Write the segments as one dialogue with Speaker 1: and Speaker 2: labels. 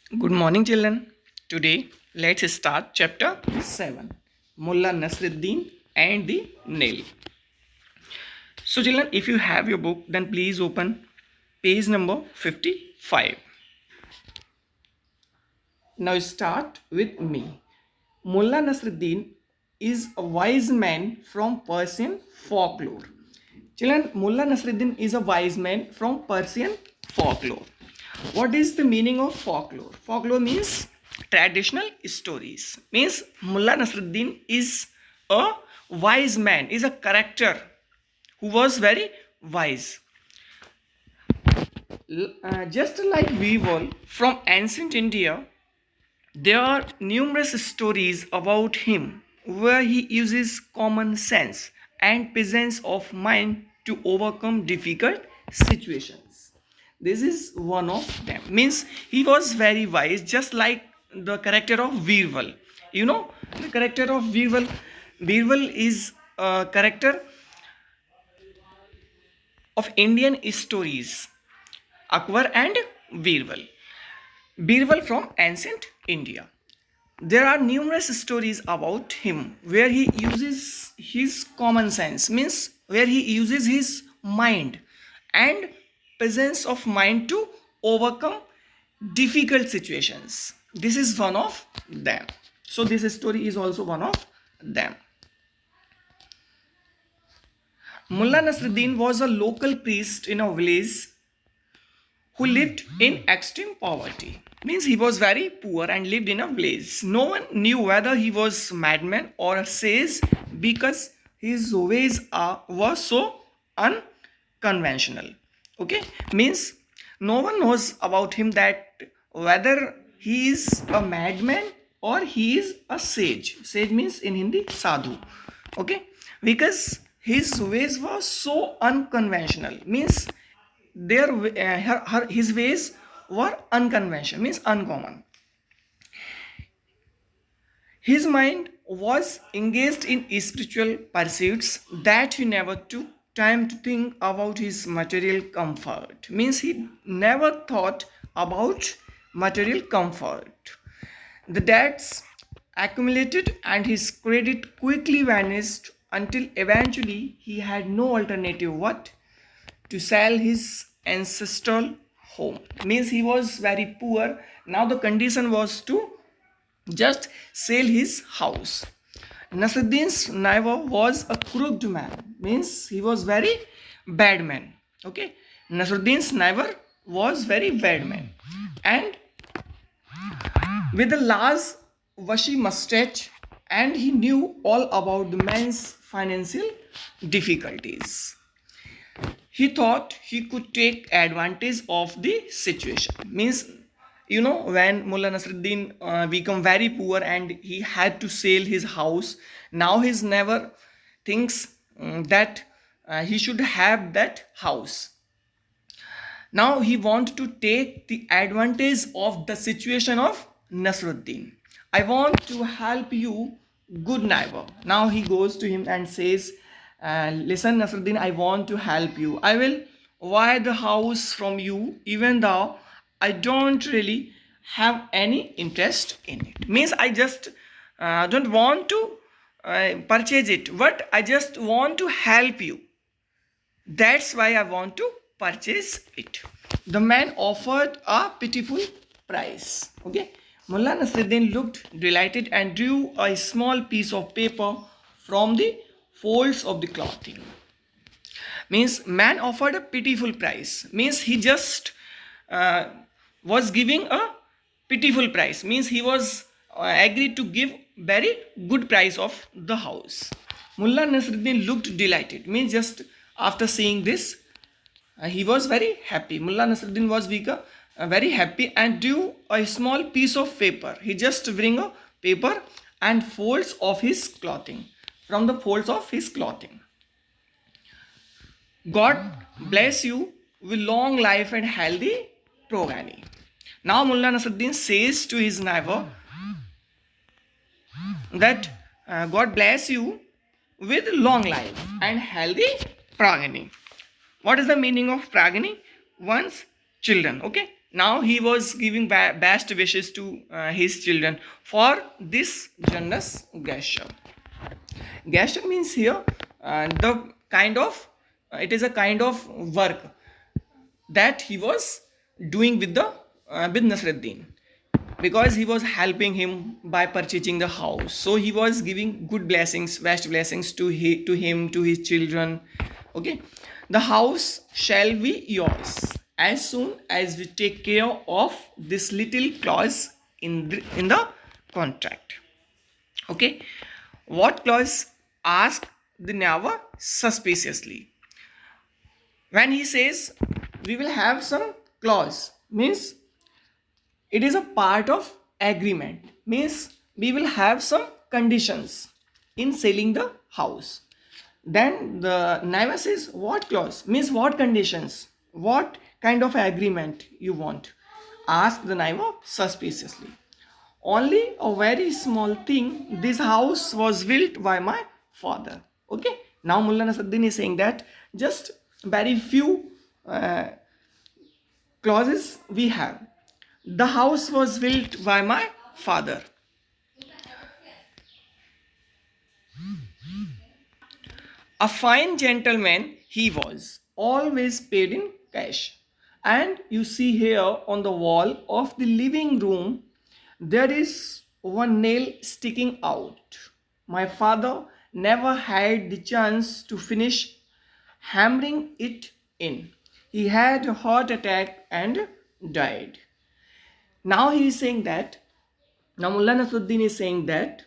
Speaker 1: Good morning, children. Today, let's start chapter 7 Mullah Nasruddin and the Nail. So, children, if you have your book, then please open page number 55. Now, start with me. Mullah Nasruddin is a wise man from Persian folklore. Children, Mullah Nasruddin is a wise man from Persian folklore. What is the meaning of folklore? Folklore means traditional stories. Means Mullah Nasruddin is a wise man, is a character who was very wise. Just like Weevil from ancient India, there are numerous stories about him where he uses common sense and presence of mind to overcome difficult situations. This is one of them. Means he was very wise, just like the character of Weevil. You know, the character of Weevil. Weevil is a character of Indian stories. Akbar and Birbal. Birbal from ancient India. There are numerous stories about him where he uses his common sense, means where he uses his mind and presence of mind to overcome difficult situations. This is one of them. So this story is also one of them. Mullah Nasruddin was a local priest in a village who lived in extreme poverty. Means he was very poor and lived in a village. No one knew whether he was madman or a sage because his ways were so unconventional. Okay, means no one knows about him that whether he is a madman or he is a sage. Sage means in Hindi sadhu. Okay, because his ways were so unconventional. Means his ways were unconventional, means uncommon. His mind was engaged in spiritual pursuits that he never took time to think about his material comfort. Means he never thought about material comfort. The debts accumulated and his credit quickly vanished until eventually he had no alternative but to sell his ancestral home. Means he was very poor. Now the condition was to just sell his house. Nasruddin's neighbor was a crooked man. Means he was very bad man. Okay. Nasruddin's neighbor was very bad man. And with a large washy mustache, and he knew all about the man's financial difficulties. He thought he could take advantage of the situation. Means, you know, when Mullah Nasruddin become very poor and he had to sell his house, now he's never thinks that he should have that house. Now he wants to take the advantage of the situation of Nasruddin. I want to help you, good neighbor. Now he goes to him and says, listen, Nasruddin, I want to help you. I will buy the house from you, even though I don't really have any interest in it. Means I just don't want to purchase it, but I just want to help you. That's why I want to purchase it. The man offered a pitiful price. Okay. Mullah Nasruddin looked delighted and drew a small piece of paper from the folds of the clothing. Means man offered a pitiful price. Means he just was giving a pitiful price. Means he was agreed to give very good price of the house. Mullah Nasruddin looked delighted. Means just after seeing this, he was very happy. Mullah Nasruddin was very happy and drew a small piece of paper. He just bring a paper and folds of his clothing. From the folds of his clothing. God bless you with long life and healthy progeny. Now Mullah Nasruddin says to his neighbor that God bless you with long life and healthy progeny. What is the meaning of progeny? One's children. Okay. Now he was giving best wishes to his children for this generous gesture. Gesture means here the kind of it is a kind of work that he was doing with Nasruddin, because he was helping him by purchasing the house. So he was giving good blessings, best blessings to him, to his children. Okay, the house shall be yours as soon as we take care of this little clause in the contract. Okay, what clause? Asked the Nava suspiciously. When he says we will have some clause, means it is a part of agreement, means we will have some conditions in selling the house. Then the Naiva says, what clause? Means what conditions? What kind of agreement you want? Ask the Naiva suspiciously. Only a very small thing. This house was built by my father. Okay. Now Mullah Nasruddin is saying that just very few clauses we have. The house was built by my father. A fine gentleman he was, always paid in cash. And you see here on the wall of the living room, there is one nail sticking out. My father never had the chance to finish hammering it in. He had a heart attack and died. Now he is saying that, now Mullah Nasruddin is saying that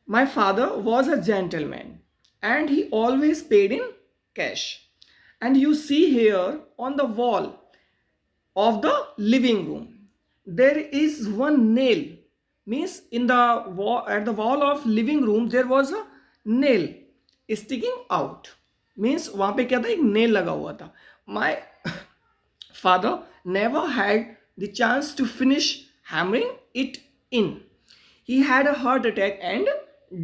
Speaker 1: my father was a gentleman and he always paid in cash. And you see here on the wall of the living room, there is one nail. Means in the wall, at the wall of living room there was a nail sticking out. Means वहाँ पे क्या था, एक nail लगा हुआ था. My father never had the chance to finish hammering it in. He had a heart attack and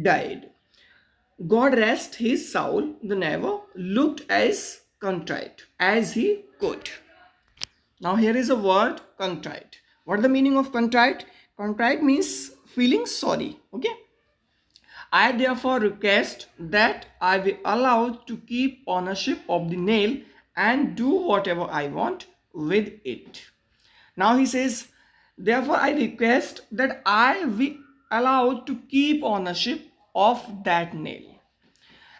Speaker 1: died. God rest his soul. The Naiva looked as contrite as he could. Now here is a word, contrite. What is the meaning of contrite? Contrite means feeling sorry. Okay. I therefore request that I be allowed to keep ownership of the nail and do whatever I want with it. Now he says, therefore I request that I be allowed to keep ownership of that nail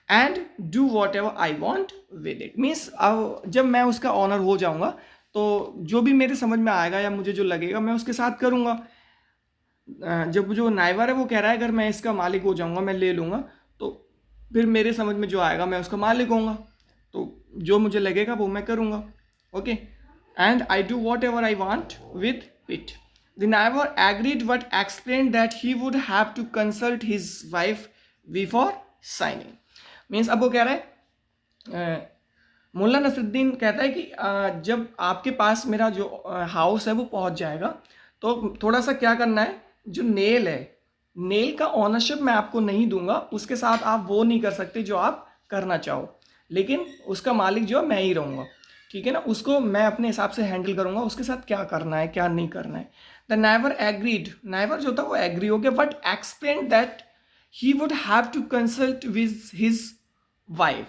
Speaker 1: and do whatever I want with it. Means जब मैं उसका honour हो जाऊंगा तो जो भी मेरे समझ में आएगा या मुझे जो लगेगा मैं उसके साथ करूंगा. जब जो नाइवर है वो कह रहा है अगर मैं इसका मालिक हो जाऊंगा, मैं ले लूंगा, तो फिर मेरे समझ में जो आएगा मैं उसका मालिक होऊंगा, तो जो मुझे लगेगा वो मैं करूंगा. Okay, and I do whatever I want with it. The neighbour agreed but explain that he would have to consult his wife before signing. Means अब वो कह रहा है, मुल्ला नसरुद्दीन कहता है कि जब आपके पास मेरा जो हाउस है वो पहुंच जाएगा तो थोड़ा सा क्या करना है, जो नेल है, नेल का ऑनरशिप मैं आपको नहीं दूंगा, उसके साथ आप वो नहीं कर सकते जो आप करना चाहो, लेकिन उसका मालिक जो है मैं ही रहूँगा. ठीक है ना, उसको मैं अपने हिसाब से हैंडल करूँगा, उसके साथ क्या करना है क्या नहीं करना है. द नाइवर एग्रीड, नाइवर जो था वो एग्री हो गया, but explain that he would have to consult with his wife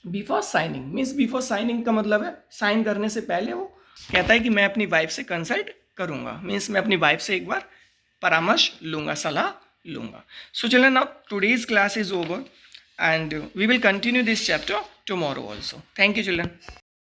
Speaker 1: before signing. Means before signing का मतलब है साइन करने से पहले वो कहता है कि मैं अपनी वाइफ से कंसल्ट करूँगा. मीन्स मैं अपनी वाइफ से एक बार परामर्श लूँगा, सलाह लूँगा. So children, now today's class is over and we will continue this chapter tomorrow also. Thank you children.